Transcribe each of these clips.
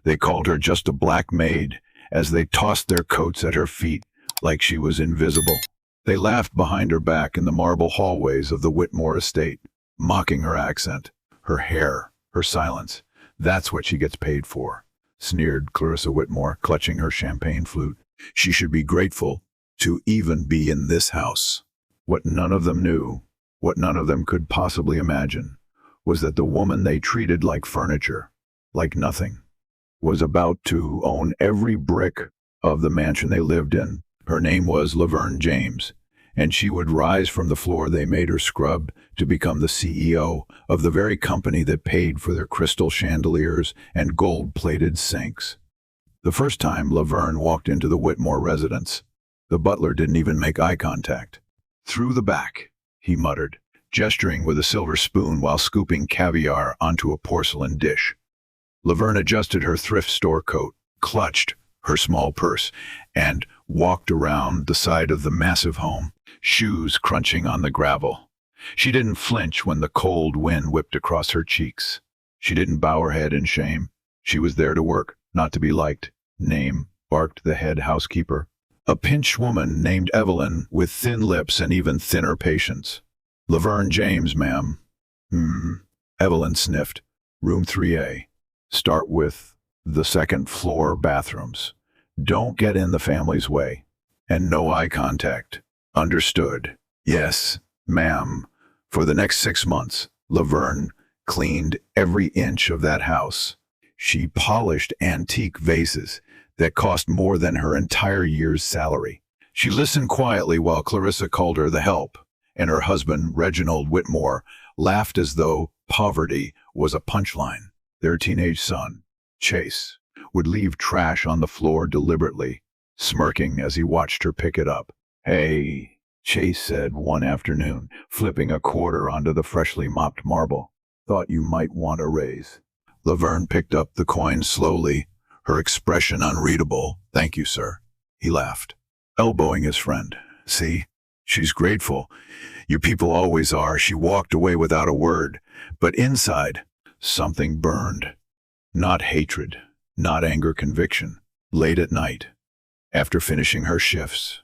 They called her just a black maid as they tossed their coats at her feet like she was invisible. They laughed behind her back in the marble hallways of the Whitmore estate, mocking her accent, her hair, her silence. That's what she gets paid for, sneered Clarissa Whitmore, clutching her champagne flute. She should be grateful to even be in this house. What none of them knew, what none of them could possibly imagine, was that the woman they treated like furniture, like nothing, was about to own every brick of the mansion they lived in. Her name was Laverne James, and she would rise from the floor they made her scrub to become the CEO of the very company that paid for their crystal chandeliers and gold-plated sinks. The first time Laverne walked into the Whitmore residence, the butler didn't even make eye contact. "Through the back," he muttered, gesturing with a silver spoon while scooping caviar onto a porcelain dish. Laverne adjusted her thrift store coat, clutched her small purse, and walked around the side of the massive home, shoes crunching on the gravel. She didn't flinch when the cold wind whipped across her cheeks. She didn't bow her head in shame. She was there to work, not to be liked. "Name," barked the head housekeeper. A pinched woman named Evelyn with thin lips and even thinner patience. "Laverne James, ma'am." Evelyn sniffed. "Room 3A. Start with the second floor bathrooms. Don't get in the family's way. And no eye contact." "Understood." "Yes, ma'am." For the next 6 months, Laverne cleaned every inch of that house. She polished antique vases that cost more than her entire year's salary. She listened quietly while Clarissa called her the help, and her husband, Reginald Whitmore, laughed as though poverty was a punchline. Their teenage son, Chase, would leave trash on the floor deliberately, smirking as he watched her pick it up. "Hey," Chase said one afternoon, flipping a quarter onto the freshly mopped marble. "Thought you might want a raise." Laverne picked up the coin slowly, her expression unreadable. "Thank you, sir," he laughed, elbowing his friend. "See, she's grateful. You people always are." She walked away without a word, but inside, something burned. Not hatred, not anger, conviction. Late at night, after finishing her shifts,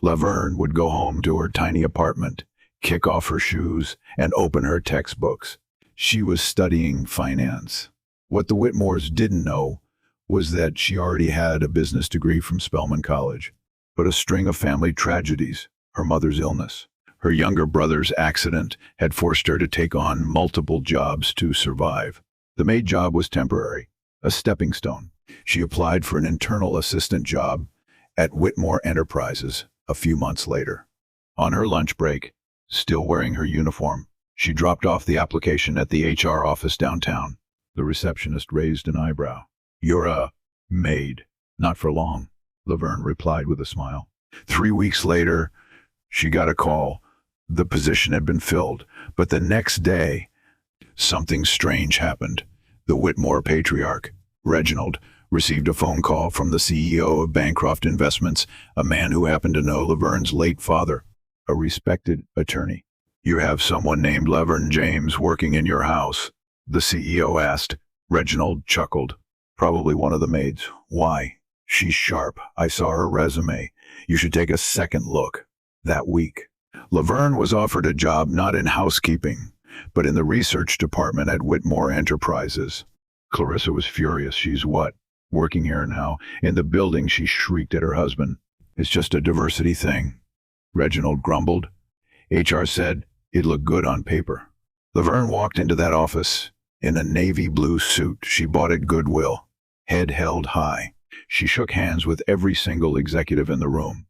Laverne would go home to her tiny apartment, kick off her shoes, and open her textbooks. She was studying finance. What the Whitmores didn't know was that she already had a business degree from Spelman College. But a string of family tragedies, her mother's illness, her younger brother's accident, had forced her to take on multiple jobs to survive. The maid job was temporary, a stepping stone. She applied for an internal assistant job at Whitmore Enterprises a few months later. On her lunch break, still wearing her uniform, she dropped off the application at the HR office downtown. The receptionist raised an eyebrow. "You're a maid." "Not for long," Laverne replied with a smile. 3 weeks later, she got a call. The position had been filled, but the next day, something strange happened. The Whitmore patriarch, Reginald, received a phone call from the CEO of Bancroft Investments, a man who happened to know Laverne's late father, a respected attorney. "You have someone named Laverne James working in your house?" the CEO asked. Reginald chuckled. "Probably one of the maids." "Why?" "She's sharp. I saw her resume. You should take a second look." That week, Laverne was offered a job not in housekeeping, but in the research department at Whitmore Enterprises. Clarissa was furious. "She's what? Working here now?" "In the building," she shrieked at her husband. "It's just a diversity thing," Reginald grumbled. "HR said it looked good on paper." Laverne walked into that office in a navy blue suit she bought at Goodwill, head held high. She shook hands with every single executive in the room.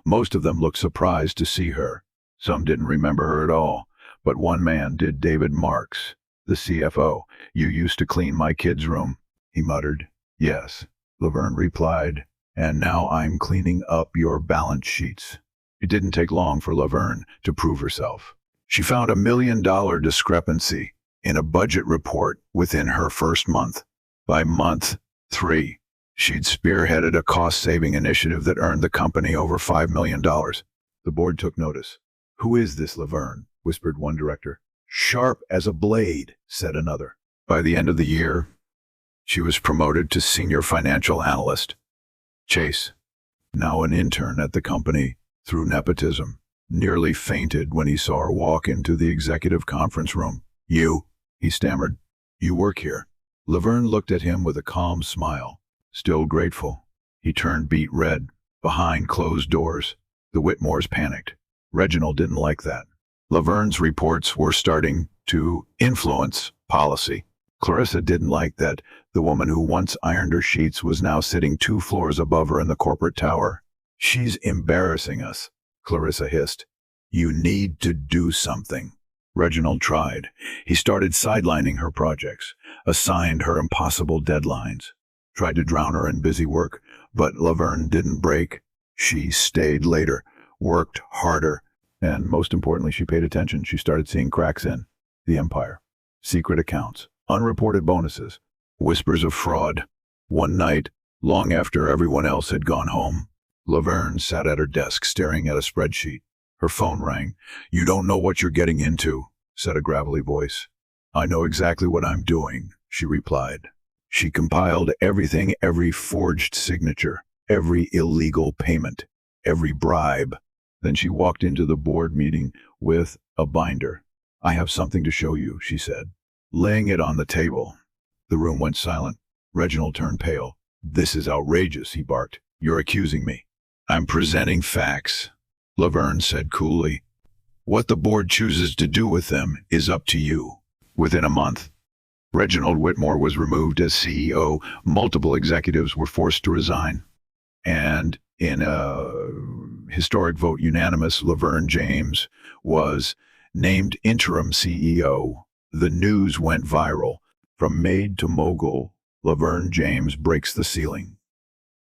Most of them looked surprised to see her. Some didn't remember her at all, but one man did. "David Marks, the CFO. You used to clean my kid's room," he muttered. "Yes," Laverne replied, "and now I'm cleaning up your balance sheets." It didn't take long for Laverne to prove herself. She found a $1 million discrepancy in a budget report within her first month. By month 3, she'd spearheaded a cost-saving initiative that earned the company over $5 million. The board took notice. "Who is this Laverne?" whispered one director. "Sharp as a blade," said another. By the end of the year, She was promoted to senior financial analyst. Chase, now an intern at the company through nepotism, nearly fainted when he saw her walk into the executive conference room. You, he stammered. You work here. Laverne looked at him with a calm smile. Still grateful. He turned beet red. Behind closed doors, the Whitmores panicked. Reginald didn't like that. Laverne's reports were starting to influence policy. Clarissa didn't like that the woman who once ironed her sheets was now sitting 2 floors above her in the corporate tower. She's embarrassing us, Clarissa hissed. You need to do something. Reginald tried. He started sidelining her projects, assigned her impossible deadlines, tried to drown her in busy work, but Laverne didn't break. She stayed later, worked harder, and most importantly, she paid attention. She started seeing cracks in the empire. Secret accounts, unreported bonuses, whispers of fraud. One night, long after everyone else had gone home, Laverne sat at her desk staring at a spreadsheet. Her phone rang. You don't know what you're getting into, said a gravelly voice. I know exactly what I'm doing, she replied. She compiled everything, every forged signature, every illegal payment, every bribe. Then she walked into the board meeting with a binder. I have something to show you, she said, laying it on the table. The room went silent. Reginald turned pale. This is outrageous, he barked. You're accusing me. I'm presenting facts, Laverne said coolly. What the board chooses to do with them is up to you. Within a month, Reginald Whitmore was removed as CEO. Multiple executives were forced to resign. And in a historic vote unanimous, Laverne James was named interim CEO. The news went viral. From maid to mogul, Laverne James breaks the ceiling.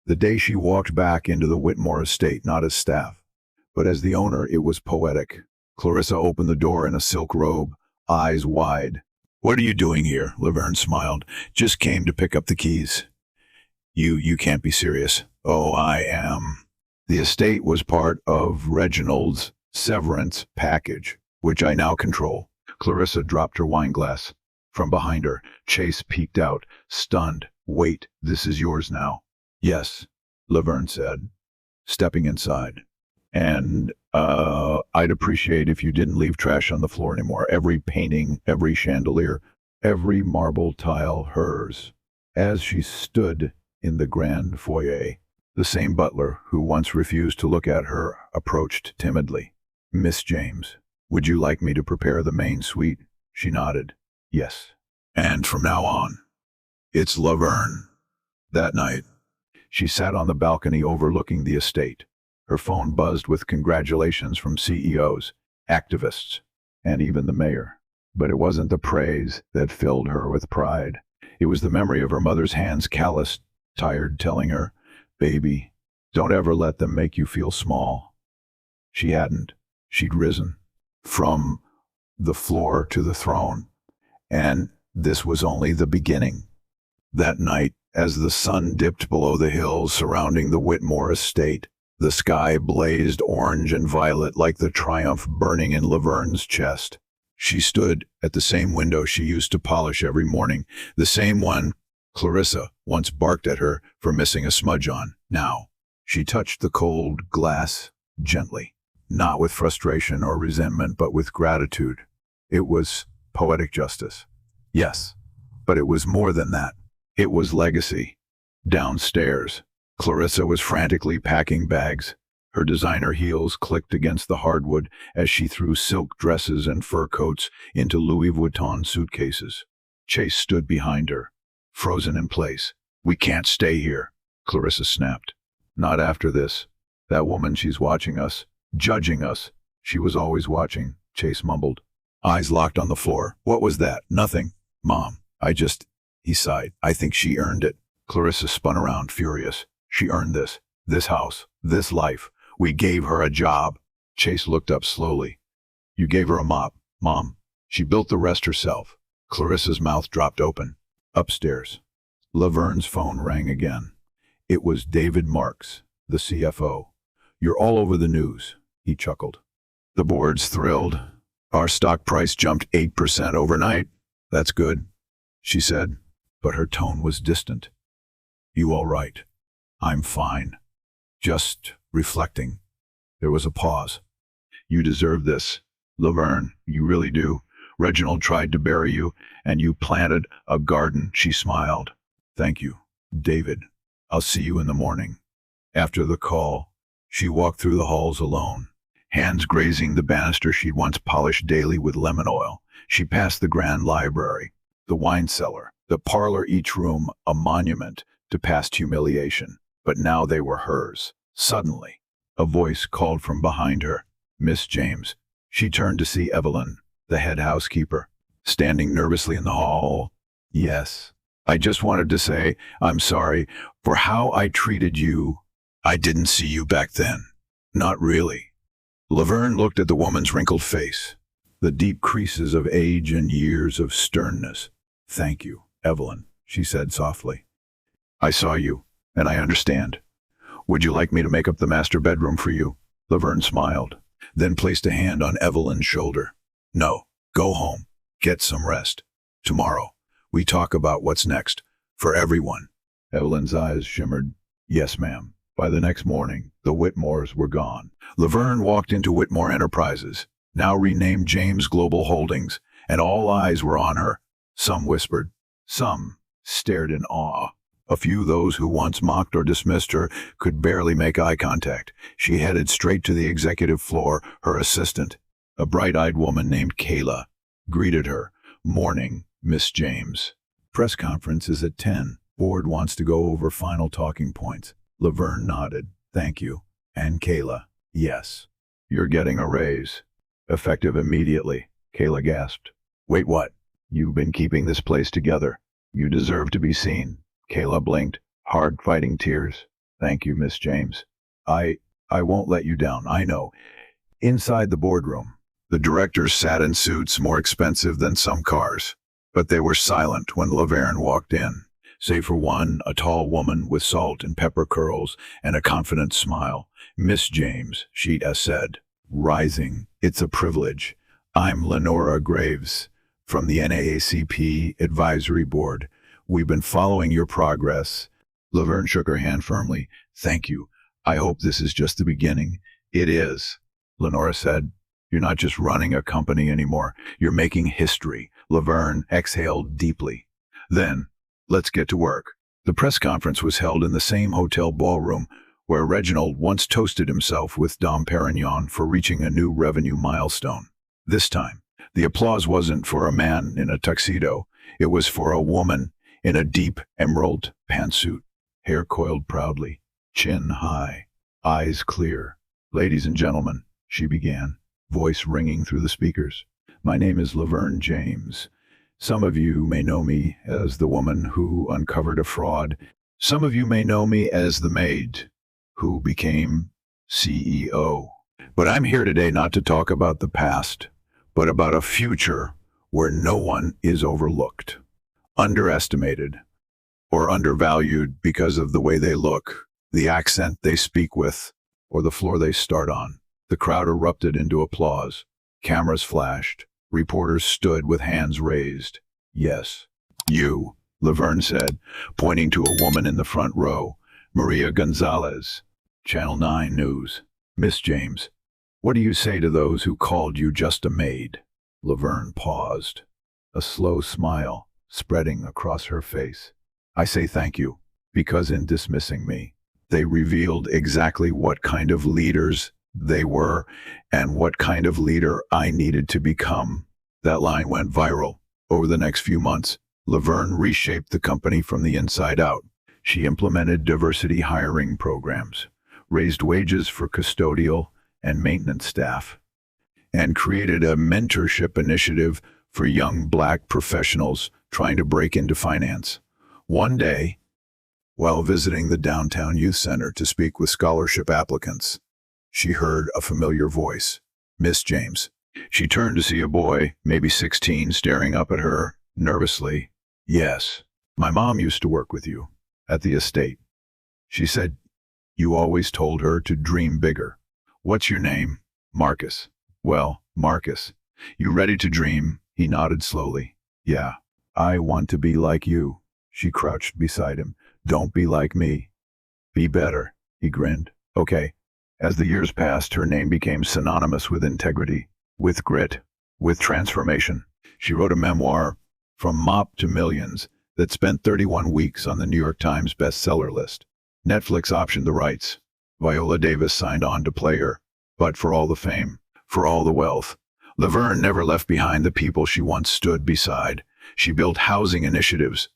The day she walked back into the Whitmore estate, not as staff, but as the owner, it was poetic. Clarissa opened the door in a silk robe, eyes wide. What are you doing here? Laverne smiled. Just came to pick up the keys. You can't be serious. Oh, I am. The estate was part of Reginald's severance package, which I now control. Clarissa dropped her wine glass. From behind her, Chase peeked out, stunned. Wait, this is yours now. Yes, Laverne said, stepping inside. And I'd appreciate if you didn't leave trash on the floor anymore. Every painting, every chandelier, every marble tile hers. As she stood in the grand foyer, the same butler who once refused to look at her approached timidly. Miss James, would you like me to prepare the main suite? She nodded. Yes. And from now on, it's Laverne. That night, she sat on the balcony overlooking the estate. Her phone buzzed with congratulations from CEOs, activists, and even the mayor. But it wasn't the praise that filled her with pride. It was the memory of her mother's hands, calloused, tired, telling her, Baby, don't ever let them make you feel small. She hadn't. She'd risen from the floor to the throne. And this was only the beginning. That night, as the sun dipped below the hills surrounding the Whitmore estate, the sky blazed orange and violet like the triumph burning in Laverne's chest. She stood at the same window she used to polish every morning, the same one Clarissa once barked at her for missing a smudge on. Now, she touched the cold glass gently, not with frustration or resentment, but with gratitude. It was poetic justice. Yes, but it was more than that. It was legacy. Downstairs, Clarissa was frantically packing bags. Her designer heels clicked against the hardwood as she threw silk dresses and fur coats into Louis Vuitton suitcases. Chase stood behind her, frozen in place. We can't stay here, Clarissa snapped. Not after this. That woman, she's watching us, judging us. She was always watching, Chase mumbled. Eyes locked on the floor. What was that? Nothing. Mom, he sighed. I think she earned it. Clarissa spun around, furious. She earned this. This house. This life. We gave her a job. Chase looked up slowly. You gave her a mop, Mom. She built the rest herself. Clarissa's mouth dropped open. Upstairs. Laverne's phone rang again. It was David Marks, the CFO. You're all over the news, he chuckled. The board's thrilled. Our stock price jumped 8% overnight. That's good, she said. but her tone was distant. You all right? I'm fine. Just reflecting. There was a pause. You deserve this, Laverne, you really do. Reginald tried to bury you, and you planted a garden, she smiled. Thank you, David. I'll see you in the morning. After the call, she walked through the halls alone, hands grazing the banister she'd once polished daily with lemon oil. She passed the grand library, the wine cellar, the parlor, each room a monument to past humiliation. But now they were hers. Suddenly, a voice called from behind her. Miss James. She turned to see Evelyn, the head housekeeper, standing nervously in the hall. Yes. I just wanted to say I'm sorry for how I treated you. I didn't see you back then. Not really. Laverne looked at the woman's wrinkled face, the deep creases of age and years of sternness. Thank you, Evelyn, she said softly. I saw you, and I understand. Would you like me to make up the master bedroom for you? Laverne smiled, then placed a hand on Evelyn's shoulder. No, go home. Get some rest. Tomorrow, we talk about what's next, for everyone. Evelyn's eyes shimmered. Yes, ma'am. By the next morning, the Whitmores were gone. Laverne walked into Whitmore Enterprises, now renamed James Global Holdings, and all eyes were on her. Some whispered. Some stared in awe. A few, those who once mocked or dismissed her, could barely make eye contact. She headed straight to the executive floor. Her assistant, a bright-eyed woman named Kayla, greeted her. Morning, Miss James. Press conference is at 10. Board wants to go over final talking points. Laverne nodded. Thank you. And Kayla. Yes. You're getting a raise. Effective immediately. Kayla gasped. Wait, what? You've been keeping this place together. You deserve to be seen. Kayla blinked, hard fighting tears. Thank you, Miss James. I won't let you down, I know. Inside the boardroom, the directors sat in suits more expensive than some cars, but they were silent when Laverne walked in, save for one, a tall woman with salt and pepper curls and a confident smile. Miss James, she said, rising. It's a privilege. I'm Lenora Graves from the NAACP Advisory Board. We've been following your progress. Laverne shook her hand firmly. Thank you. I hope this is just the beginning. It is, Lenora said. You're not just running a company anymore. You're making history. Laverne exhaled deeply. Then, let's get to work. The press conference was held in the same hotel ballroom where Reginald once toasted himself with Dom Perignon for reaching a new revenue milestone. This time, the applause wasn't for a man in a tuxedo. It was for a woman in a deep emerald pantsuit, hair coiled proudly, chin high, eyes clear. Ladies and gentlemen, she began, voice ringing through the speakers. My name is Laverne James. Some of you may know me as the woman who uncovered a fraud. Some of you may know me as the Maid who became CEO. But I'm here today not to talk about the past, but about a future where no one is overlooked, underestimated, or undervalued because of the way they look, the accent they speak with, or the floor they start on. The crowd erupted into applause. Cameras flashed. Reporters stood with hands raised. Yes, you, Laverne said, pointing to a woman in the front row, Maria Gonzalez, Channel 9 News. Miss James, what do you say to those who called you just a maid? Laverne paused, a slow smile spreading across her face. I say thank you, because in dismissing me, they revealed exactly what kind of leaders they were and what kind of leader I needed to become. That line went viral. Over the next few months, Laverne reshaped the company from the inside out. She implemented diversity hiring programs, raised wages for custodial and maintenance staff, and created a mentorship initiative for young Black professionals trying to break into finance. One day, while visiting the downtown youth center to speak with scholarship applicants, she heard a familiar voice. Miss James. She turned to see a boy, maybe 16, staring up at her, nervously. Yes, my mom used to work with you, at the estate. She said you always told her to dream bigger. What's your name? Marcus. Well, Marcus, you ready to dream? He nodded slowly. Yeah, I want to be like you. She crouched beside him. Don't be like me. Be better, he grinned. Okay. As the years passed, her name became synonymous with integrity, with grit, with transformation. She wrote a memoir, From Mop to Millions, that spent 31 weeks on the New York Times bestseller list. Netflix optioned the rights. Viola Davis signed on to play her. But for all the fame, for all the wealth, Laverne never left behind the people she once stood beside. She built housing initiatives,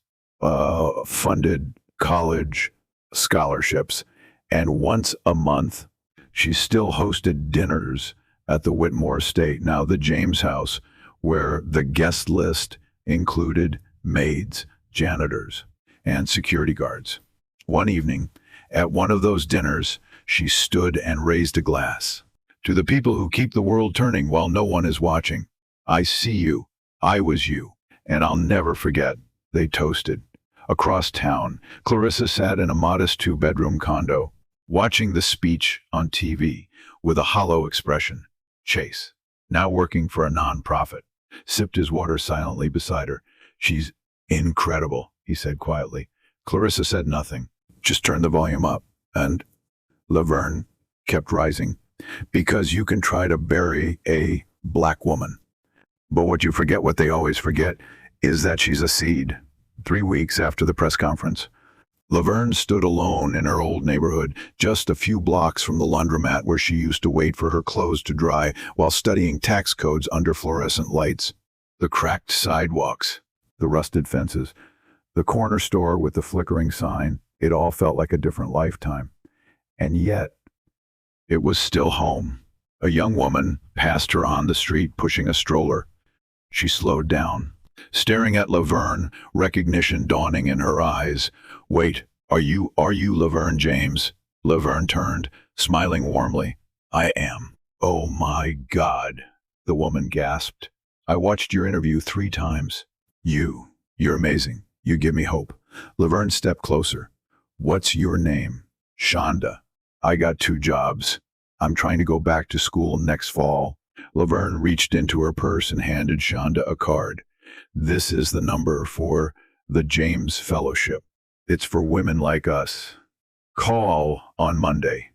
funded college scholarships, and once a month, she still hosted dinners at the Whitmore estate, now the James House, where the guest list included maids, janitors, and security guards. One evening, at one of those dinners, she stood and raised a glass. To the people who keep the world turning while no one is watching. I see you, I was you, and I'll never forget. They toasted. Across town, Clarissa sat in a modest two-bedroom condo, watching the speech on TV with a hollow expression. Chase, now working for a non-profit, sipped his water silently beside her. She's incredible, he said quietly. Clarissa said nothing, just turned the volume up, and Laverne kept rising. Because you can try to bury a black woman, but what you forget, what they always forget, is that she's a seed. 3 weeks after the press conference, Laverne stood alone in her old neighborhood, just a few blocks from the laundromat where she used to wait for her clothes to dry while studying tax codes under fluorescent lights. The cracked sidewalks, the rusted fences, the corner store with the flickering sign, it all felt like a different lifetime. And yet, it was still home. A young woman passed her on the street pushing a stroller. She slowed down, staring at Laverne, recognition dawning in her eyes. Wait, are you Laverne James? Laverne turned, smiling warmly. I am. Oh my God, the woman gasped. I watched your interview 3 times. You're amazing. You give me hope. Laverne stepped closer. What's your name? Shonda. I got 2 jobs. I'm trying to go back to school next fall. Laverne reached into her purse and handed Shonda a card. This is the number for the James Fellowship. It's for women like us. Call on Monday.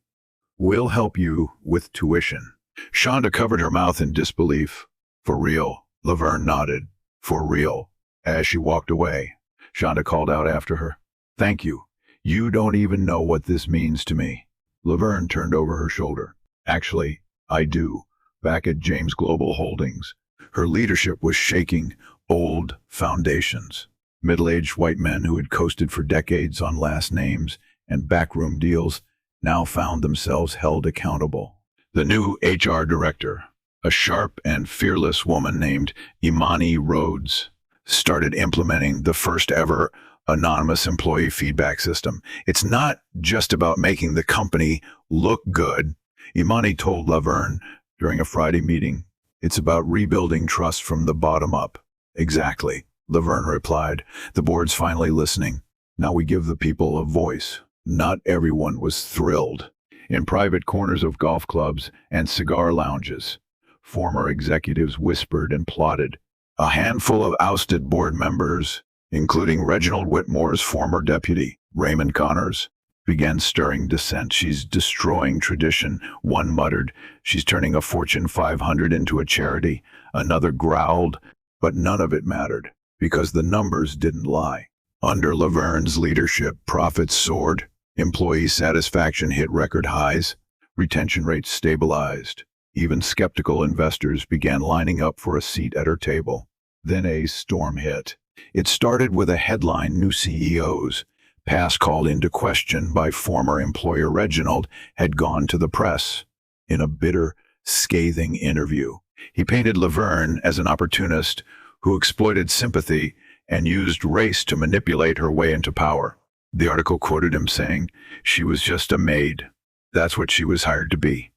We'll help you with tuition. Shonda covered her mouth in disbelief. For real? Laverne nodded. For real. As she walked away, Shonda called out after her. Thank you. You don't even know what this means to me. Laverne turned over her shoulder. Actually, I do. Back at James Global Holdings, her leadership was shaking old foundations. Middle-aged white men who had coasted for decades on last names and backroom deals now found themselves held accountable. The new HR director, a sharp and fearless woman named Imani Rhodes, started implementing the first ever anonymous employee feedback system. It's not just about making the company look good, Imani told Laverne during a Friday meeting. It's about rebuilding trust from the bottom up. Exactly, Laverne replied. The board's finally listening. Now we give the people a voice. Not everyone was thrilled. In private corners of golf clubs and cigar lounges, former executives whispered and plotted. A handful of ousted board members, including Reginald Whitmore's former deputy, Raymond Connors, began stirring dissent. She's destroying tradition, one muttered. She's turning a Fortune 500 into a charity. Another growled, but none of it mattered, because the numbers didn't lie. Under Laverne's leadership, profits soared, employee satisfaction hit record highs, retention rates stabilized. Even skeptical investors began lining up for a seat at her table. Then a storm hit. It started with a headline: new CEOs. Past called into question by former employer Reginald had gone to the press. In a bitter, scathing interview, he painted Laverne as an opportunist who exploited sympathy and used race to manipulate her way into power. The article quoted him saying, "She was just a maid. That's what she was hired to be.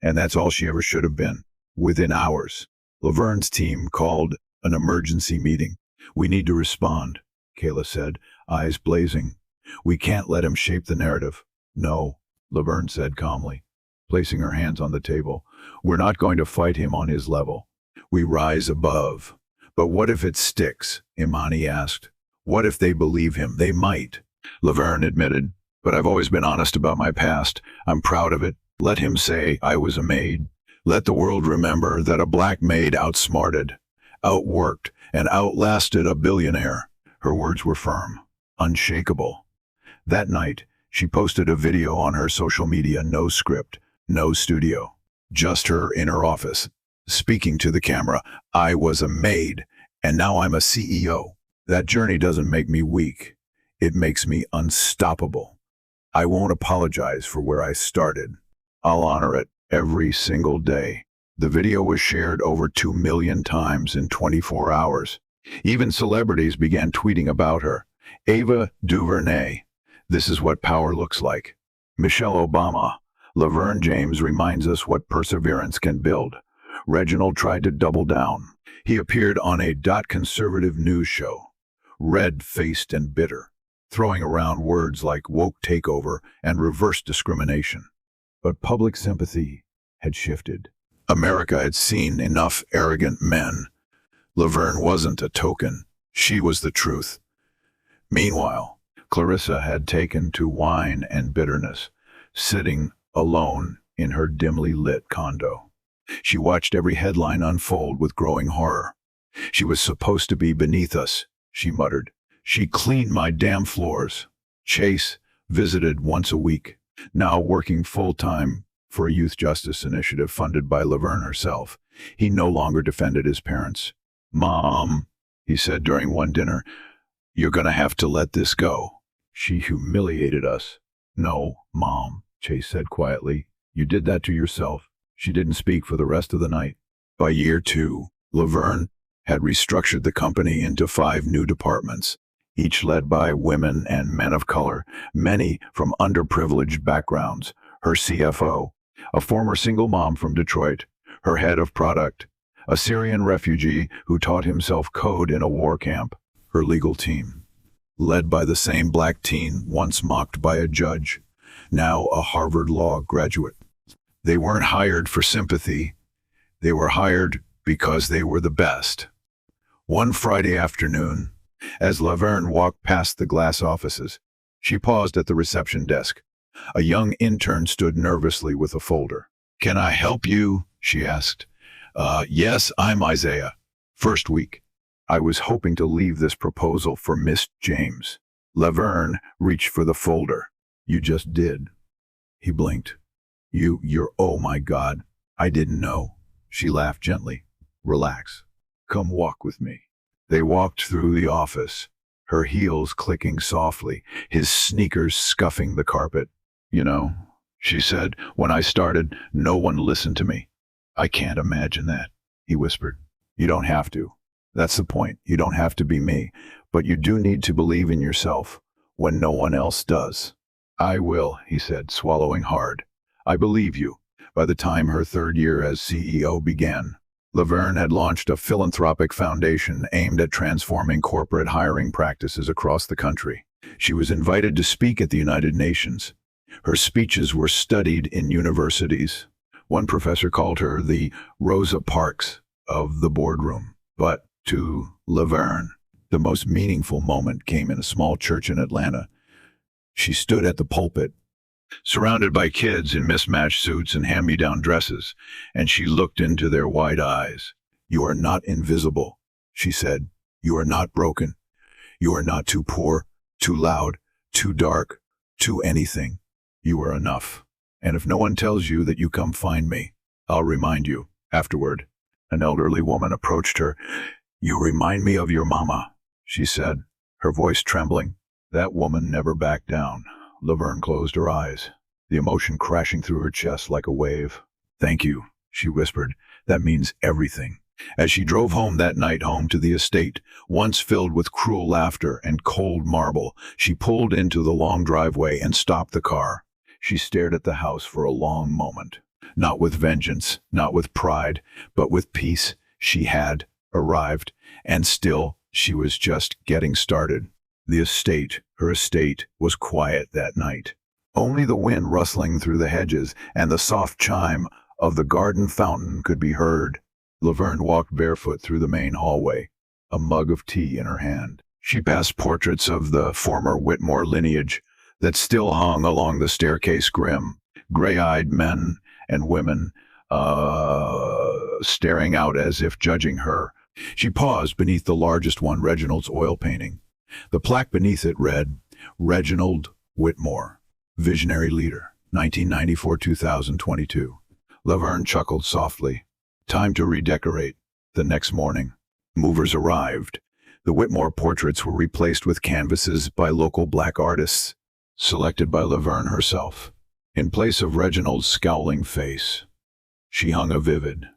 And that's all she ever should have been." Within hours, Laverne's team called an emergency meeting. "We need to respond," Kayla said, eyes blazing. "We can't let him shape the narrative." "No," Laverne said calmly, placing her hands on the table. "We're not going to fight him on his level. We rise above." "But what if it sticks?" Imani asked. What if they believe him? They might. Laverne admitted, but I've always been honest about my past. I'm proud of it. Let him say I was a maid. Let the world remember that a black maid outsmarted, outworked, and outlasted a billionaire. Her words were firm, unshakable. That night, she posted a video on her social media, no script, no studio, just her in her office, speaking to the camera. I was a maid, and now I'm a CEO. That journey doesn't make me weak. It makes me unstoppable. I won't apologize for where I started. I'll honor it every single day. The video was shared over 2 million times in 24 hours. Even celebrities began tweeting about her. Ava DuVernay. This is what power looks like. Michelle Obama. Laverne James reminds us what perseverance can build. Reginald tried to double down. He appeared on a conservative news show, red-faced and bitter, throwing around words like woke takeover and reverse discrimination. But public sympathy had shifted. America had seen enough arrogant men. Laverne wasn't a token. She was the truth. Meanwhile, Clarissa had taken to wine and bitterness, sitting alone in her dimly lit condo. She watched every headline unfold with growing horror. She was supposed to be beneath us, she muttered. She cleaned my damn floors. Chase visited once a week, now working full-time for a youth justice initiative funded by Laverne herself. He no longer defended his parents. Mom, he said during one dinner, you're going to have to let this go. She humiliated us. No, Mom, Chase said quietly. You did that to yourself. She didn't speak for the rest of the night. By year 2, Laverne had restructured the company into 5 new departments, each led by women and men of color, many from underprivileged backgrounds. Her CFO, a former single mom from Detroit, her head of product, a Syrian refugee who taught himself code in a war camp, her legal team, led by the same black teen once mocked by a judge, now a Harvard Law graduate. They weren't hired for sympathy. They were hired because they were the best. One Friday afternoon, as Laverne walked past the glass offices, she paused at the reception desk. A young intern stood nervously with a folder. Can I help you? She asked. Yes, I'm Isaiah. First week. I was hoping to leave this proposal for Miss James. Laverne reached for the folder. You just did. He blinked. You're, oh my God, I didn't know. She laughed gently. Relax. Come walk with me. They walked through the office, her heels clicking softly, his sneakers scuffing the carpet. You know, she said, when I started, no one listened to me. I can't imagine that, he whispered. You don't have to. That's the point. You don't have to be me, but you do need to believe in yourself when no one else does. I will, he said, swallowing hard. I believe you. By the time her 3rd year as CEO began, Laverne had launched a philanthropic foundation aimed at transforming corporate hiring practices across the country. She was invited to speak at the United Nations. Her speeches were studied in universities. One professor called her the Rosa Parks of the boardroom. But to Laverne, the most meaningful moment came in a small church in Atlanta. She stood at the pulpit, surrounded by kids in mismatched suits and hand-me-down dresses, and she looked into their wide eyes. You are not invisible, she said. You are not broken. You are not too poor, too loud, too dark, too anything. You are enough. And if no one tells you that you come find me, I'll remind you. Afterward, an elderly woman approached her. You remind me of your mama, she said, her voice trembling. That woman never backed down. Laverne closed her eyes, the emotion crashing through her chest like a wave. Thank you, she whispered. That means everything. As she drove home that night, home to the estate, once filled with cruel laughter and cold marble, she pulled into the long driveway and stopped the car. She stared at the house for a long moment. Not with vengeance, not with pride, but with peace. She had arrived, and still she was just getting started. Her estate, was quiet that night. Only the wind rustling through the hedges and the soft chime of the garden fountain could be heard. Laverne walked barefoot through the main hallway, a mug of tea in her hand. She passed portraits of the former Whitmore lineage that still hung along the staircase grim, gray-eyed men and women staring out as if judging her. She paused beneath the largest one, Reginald's oil painting. The plaque beneath it read, Reginald Whitmore, Visionary Leader, 1994-2022. Laverne chuckled softly. Time to redecorate. The next morning, movers arrived. The Whitmore portraits were replaced with canvases by local black artists, selected by Laverne herself. In place of Reginald's scowling face, she hung a vivid,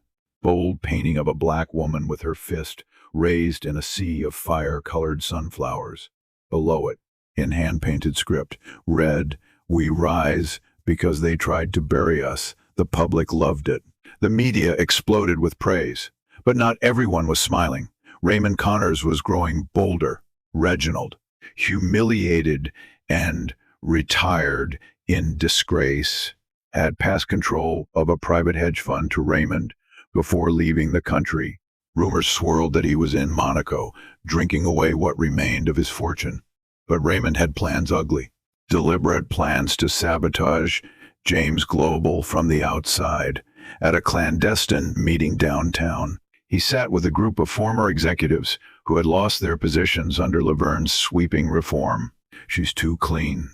bold painting of a black woman with her fist raised in a sea of fire-colored sunflowers. Below it, in hand-painted script, read, "We rise because they tried to bury us. The public loved it." The media exploded with praise, but not everyone was smiling. Raymond Connors was growing bolder. Reginald, humiliated and retired in disgrace, had passed control of a private hedge fund to Raymond before leaving the country. Rumors swirled that he was in Monaco, drinking away what remained of his fortune. But Raymond had plans ugly, deliberate plans to sabotage James Global from the outside. At a clandestine meeting downtown, he sat with a group of former executives who had lost their positions under Laverne's sweeping reform. "She's too clean,"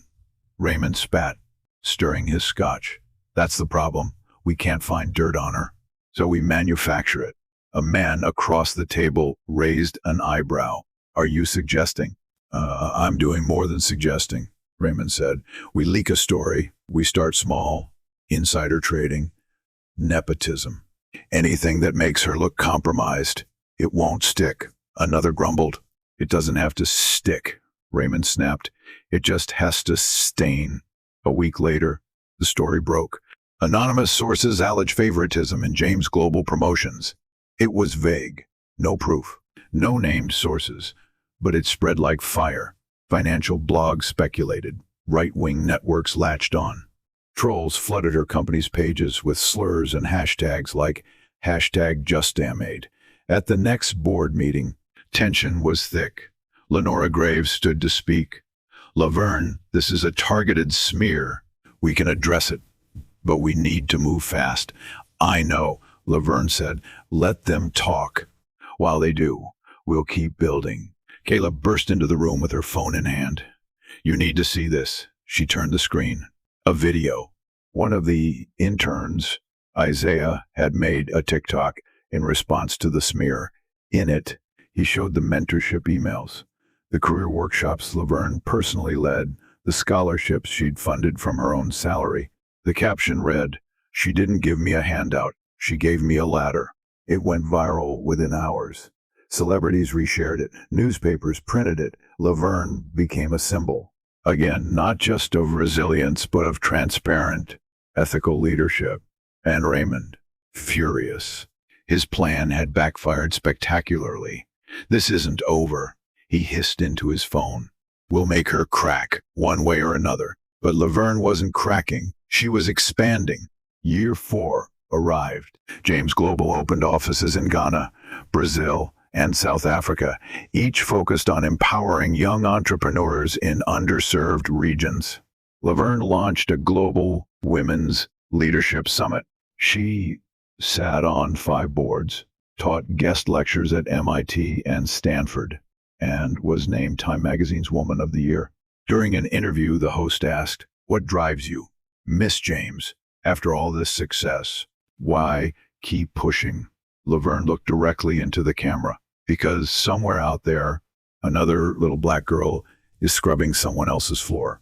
Raymond spat, stirring his scotch. "That's the problem. We can't find dirt on her, so we manufacture it." A man across the table raised an eyebrow. "Are you suggesting?" I'm doing more than suggesting," Raymond said. "We leak a story. We start small. Insider trading. Nepotism. Anything that makes her look compromised. It won't stick." Another grumbled. "It doesn't have to stick," Raymond snapped. "It just has to stain." A week later, the story broke. Anonymous sources allege favoritism in James Global Promotions. It was vague. No proof. No named sources. But it spread like fire. Financial blogs speculated. Right-wing networks latched on. Trolls flooded her company's pages with slurs and hashtags like #JustDamnMaid. At the next board meeting, tension was thick. Lenora Graves stood to speak. "Laverne, this is a targeted smear. We can address it, but we need to move fast." "I know," Laverne said. "Let them talk. While they do, we'll keep building." Kayla burst into the room with her phone in hand. "You need to see this." She turned the screen. A video. One of the interns, Isaiah, had made a TikTok in response to the smear. In it, he showed the mentorship emails, the career workshops Laverne personally led, the scholarships she'd funded from her own salary. The caption read, "She didn't give me a handout. She gave me a ladder." It went viral within hours. Celebrities reshared it. Newspapers printed it. Laverne became a symbol. Again, not just of resilience, but of transparent, ethical leadership. And Raymond, furious. His plan had backfired spectacularly. "This isn't over," he hissed into his phone. "We'll make her crack, one way or another." But Laverne wasn't cracking. She was expanding. Year 4 arrived. James Global opened offices in Ghana, Brazil, and South Africa, each focused on empowering young entrepreneurs in underserved regions. Laverne launched a global women's leadership summit. She sat on 5 boards, taught guest lectures at MIT and Stanford, and was named Time Magazine's Woman of the Year. During an interview, the host asked, "What drives you, Miss James, after all this success? Why keep pushing?" Laverne looked directly into the camera. "Because somewhere out there, another little black girl is scrubbing someone else's floor.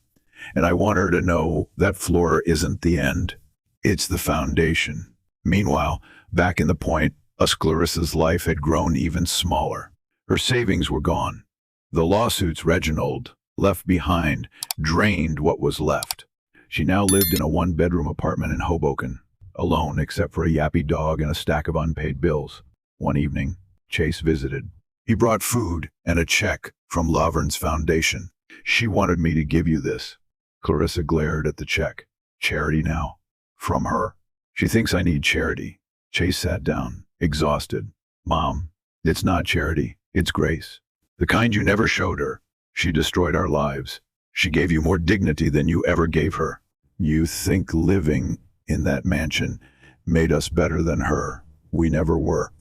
And I want her to know that floor isn't the end. It's the foundation." Meanwhile, back in the Point, Clarissa's life had grown even smaller. Her savings were gone. The lawsuits Reginald left behind drained what was left. She now lived in a 1-bedroom apartment in Hoboken, alone except for a yappy dog and a stack of unpaid bills. One evening, Chase visited. He brought food and a check from Laverne's foundation. "She wanted me to give you this." Clarissa glared at the check. "Charity now?" "From her. She thinks I need charity." Chase sat down, exhausted. "Mom, it's not charity, it's grace." The kind you never showed her. She destroyed our lives. She gave you more dignity than you ever gave her. You think living in that mansion made us better than her. We never were.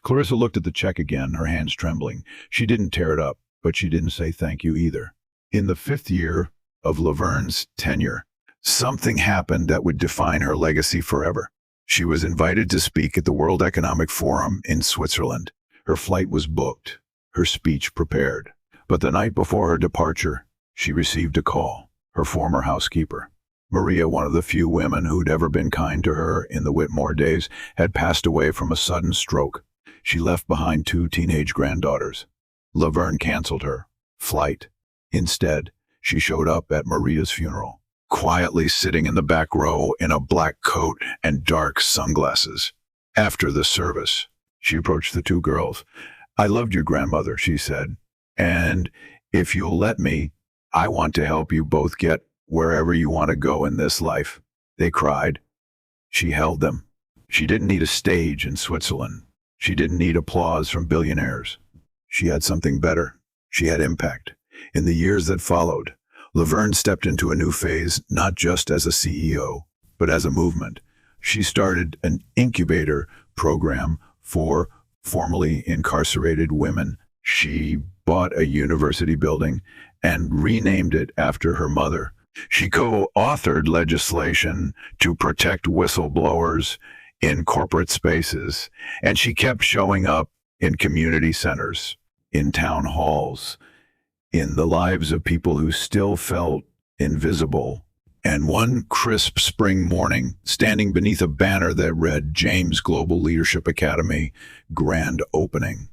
Clarissa looked at the check again, her hands trembling. She didn't tear it up, but she didn't say thank you either. In the 5th year of Laverne's tenure, something happened that would define her legacy forever. She was invited to speak at the World Economic Forum in Switzerland. Her flight was booked, her speech prepared. But the night before her departure, she received a call. Her former housekeeper, Maria, one of the few women who'd ever been kind to her in the Whitmore days, had passed away from a sudden stroke. She left behind 2 teenage granddaughters. Laverne canceled her flight. Instead, she showed up at Maria's funeral, quietly sitting in the back row in a black coat and dark sunglasses. After the service, she approached the 2 girls. "I loved your grandmother," she said, "and if you'll let me, I want to help you both get wherever you want to go in this life." They cried. She held them. She didn't need a stage in Switzerland. She didn't need applause from billionaires. She had something better. She had impact. In the years that followed, Laverne stepped into a new phase, not just as a CEO, but as a movement. She started an incubator program for formerly incarcerated women. She bought a university building and renamed it after her mother. She co-authored legislation to protect whistleblowers in corporate spaces, and she kept showing up in community centers, in town halls, in the lives of people who still felt invisible. And one crisp spring morning, standing beneath a banner that read James Global Leadership Academy Grand Opening,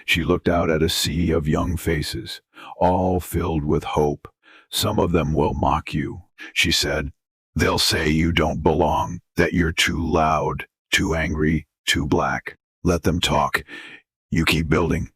she looked out at a sea of young faces, all filled with hope. "Some of them will mock you," she said. "They'll say you don't belong, that you're too loud, too angry, too black. Let them talk. You keep building."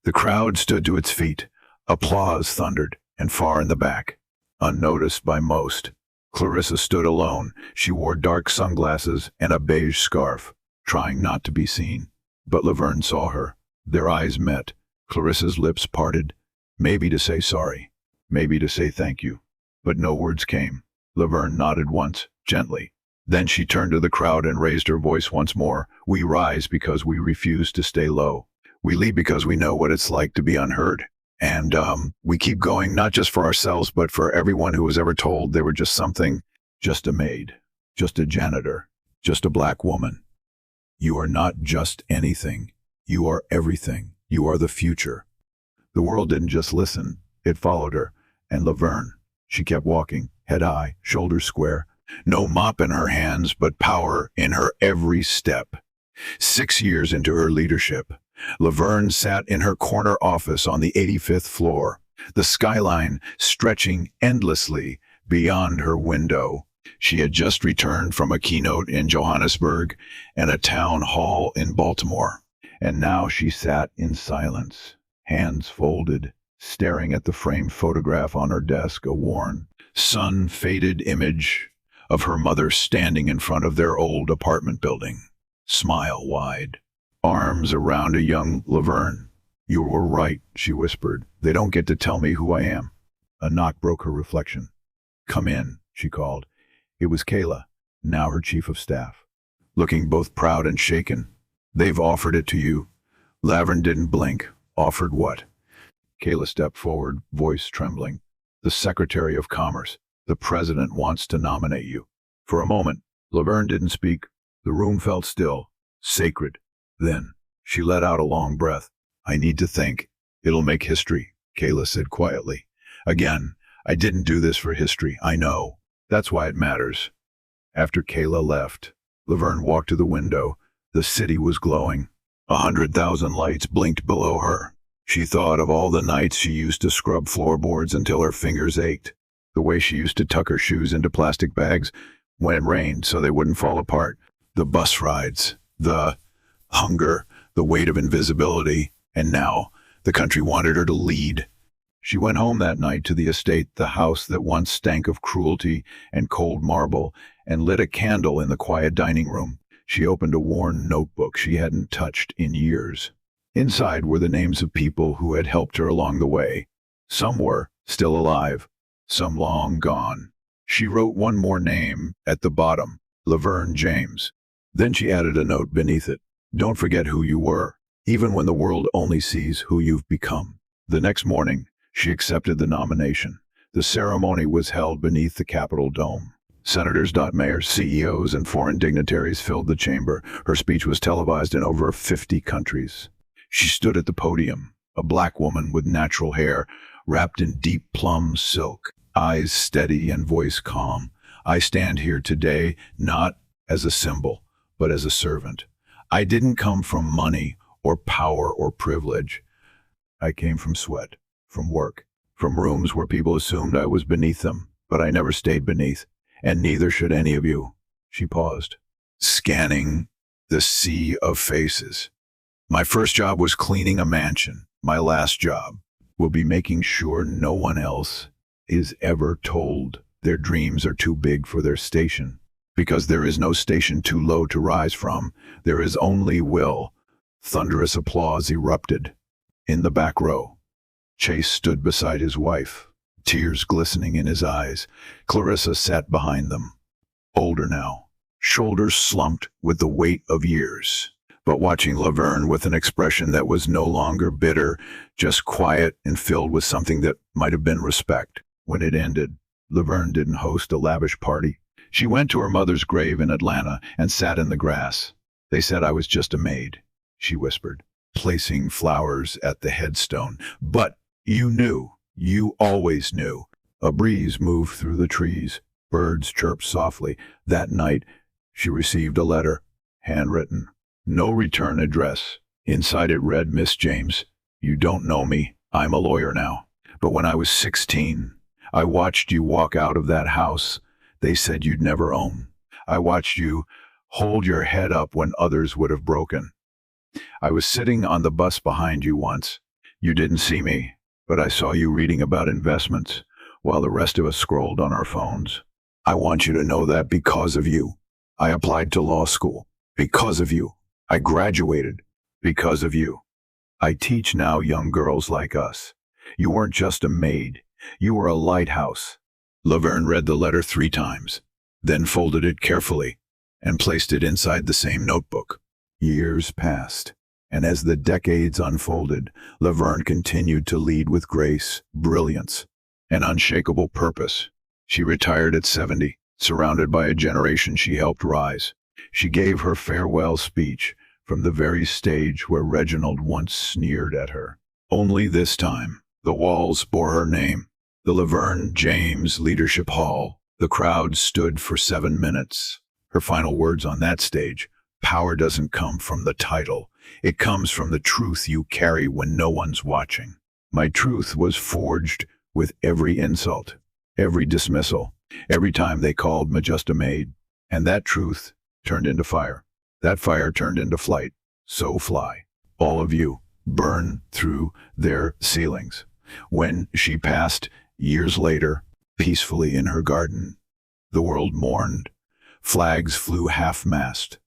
The crowd stood to its feet. Applause thundered, and far in the back, unnoticed by most, Clarissa stood alone. She wore dark sunglasses and a beige scarf, trying not to be seen. But Laverne saw her. Their eyes met. Clarissa's lips parted, maybe to say sorry, maybe to say thank you. But no words came. Laverne nodded once, gently. Then she turned to the crowd and raised her voice once more. "We rise because we refuse to stay low. We lead because we know what it's like to be unheard. And we keep going, not just for ourselves, but for everyone who was ever told they were just something, just a maid, just a janitor, just a black woman. You are not just anything. You are everything. You are the future." The world didn't just listen. It followed her. And Laverne, she kept walking, head high, shoulders square. No mop in her hands, but power in her every step. 6 years into her leadership, Laverne sat in her corner office on the 85th floor, the skyline stretching endlessly beyond her window. She had just returned from a keynote in Johannesburg and a town hall in Baltimore, and now she sat in silence, hands folded, staring at the framed photograph on her desk, a worn, sun-faded image of her mother standing in front of their old apartment building, smile wide, arms around a young Laverne. "You were right," she whispered. "They don't get to tell me who I am." A knock broke her reflection. "Come in," she called. It was Kayla, now her chief of staff, looking both proud and shaken. "They've offered it to you." Laverne didn't blink. "Offered what?" Kayla stepped forward, voice trembling. "The Secretary of Commerce. The president wants to nominate you." For a moment, Laverne didn't speak. The room felt still, sacred. Then, she let out a long breath. "I need to think. It'll make history," Kayla said quietly. "Again, I didn't do this for history, I know. That's why it matters." After Kayla left, Laverne walked to the window. The city was glowing. 100,000 lights blinked below her. She thought of all the nights she used to scrub floorboards until her fingers ached. The way she used to tuck her shoes into plastic bags when it rained so they wouldn't fall apart. The bus rides, the hunger, the weight of invisibility, and now the country wanted her to lead. She went home that night to the estate, the house that once stank of cruelty and cold marble, and lit a candle in the quiet dining room. She opened a worn notebook she hadn't touched in years. Inside were the names of people who had helped her along the way. Some were still alive, some long gone. She wrote one more name at the bottom, Laverne James. Then she added a note beneath it. Don't forget who you were, even when the world only sees who you've become. The next morning, she accepted the nomination. The ceremony was held beneath the Capitol dome. Senators, mayors, CEOs, and foreign dignitaries filled the chamber. Her speech was televised in over 50 countries. She stood at the podium, a black woman with natural hair, wrapped in deep plum silk, eyes steady and voice calm. I stand here today not as a symbol, but as a servant. I didn't come from money or power or privilege. I came from sweat, from work, from rooms where people assumed I was beneath them, but I never stayed beneath, and neither should any of you. She paused, scanning the sea of faces. My first job was cleaning a mansion. My last job will be making sure no one else is ever told their dreams are too big for their station. Because there is no station too low to rise from. There is only will. Thunderous applause erupted. In the back row, Chase stood beside his wife, tears glistening in his eyes. Clarissa sat behind them, older now, shoulders slumped with the weight of years, but watching Laverne with an expression that was no longer bitter, just quiet and filled with something that might have been respect. When it ended, Laverne didn't host a lavish party. She went to her mother's grave in Atlanta and sat in the grass. They said I was just a maid, she whispered, placing flowers at the headstone. But you knew, you always knew. A breeze moved through the trees. Birds chirped softly. That night, she received a letter, handwritten. No return address. Inside it read, Miss James, you don't know me. I'm a lawyer now. But when I was 16, I watched you walk out of that house they said you'd never own. I watched you hold your head up when others would have broken. I was sitting on the bus behind you once. You didn't see me, but I saw you reading about investments while the rest of us scrolled on our phones. I want you to know that because of you, I applied to law school. Because of you, I graduated. Because of you, I teach now young girls like us. You weren't just a maid. You were a lighthouse. Laverne read the letter 3 times, then folded it carefully and placed it inside the same notebook. Years passed, and as the decades unfolded, Laverne continued to lead with grace, brilliance, and unshakable purpose. She retired at 70, surrounded by a generation she helped rise. She gave her farewell speech from the very stage where Reginald once sneered at her. Only this time, the walls bore her name. The Laverne James Leadership Hall. The crowd stood for 7 minutes. Her final words on that stage, power doesn't come from the title. It comes from the truth you carry when no one's watching. My truth was forged with every insult, every dismissal, every time they called me just a maid. And that truth turned into fire. That fire turned into flight. So fly, all of you, burn through their ceilings. When she passed, years later, peacefully in her garden, the world mourned. Flags flew half-mast.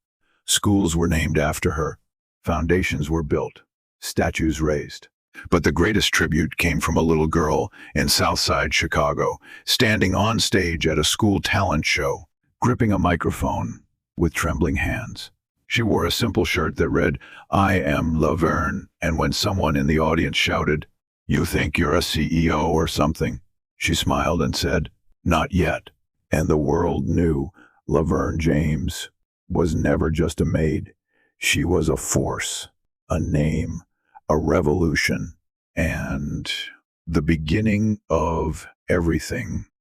Schools were named after her. Foundations were built. Statues raised. But the greatest tribute came from a little girl in Southside Chicago, standing on stage at a school talent show, gripping a microphone with trembling hands. She wore a simple shirt that read, I am Laverne, and when someone in the audience shouted, You think you're a CEO or something? She smiled and said, Not yet. And the world knew Laverne James was never just a maid. She was a force, a name, a revolution, and the beginning of everything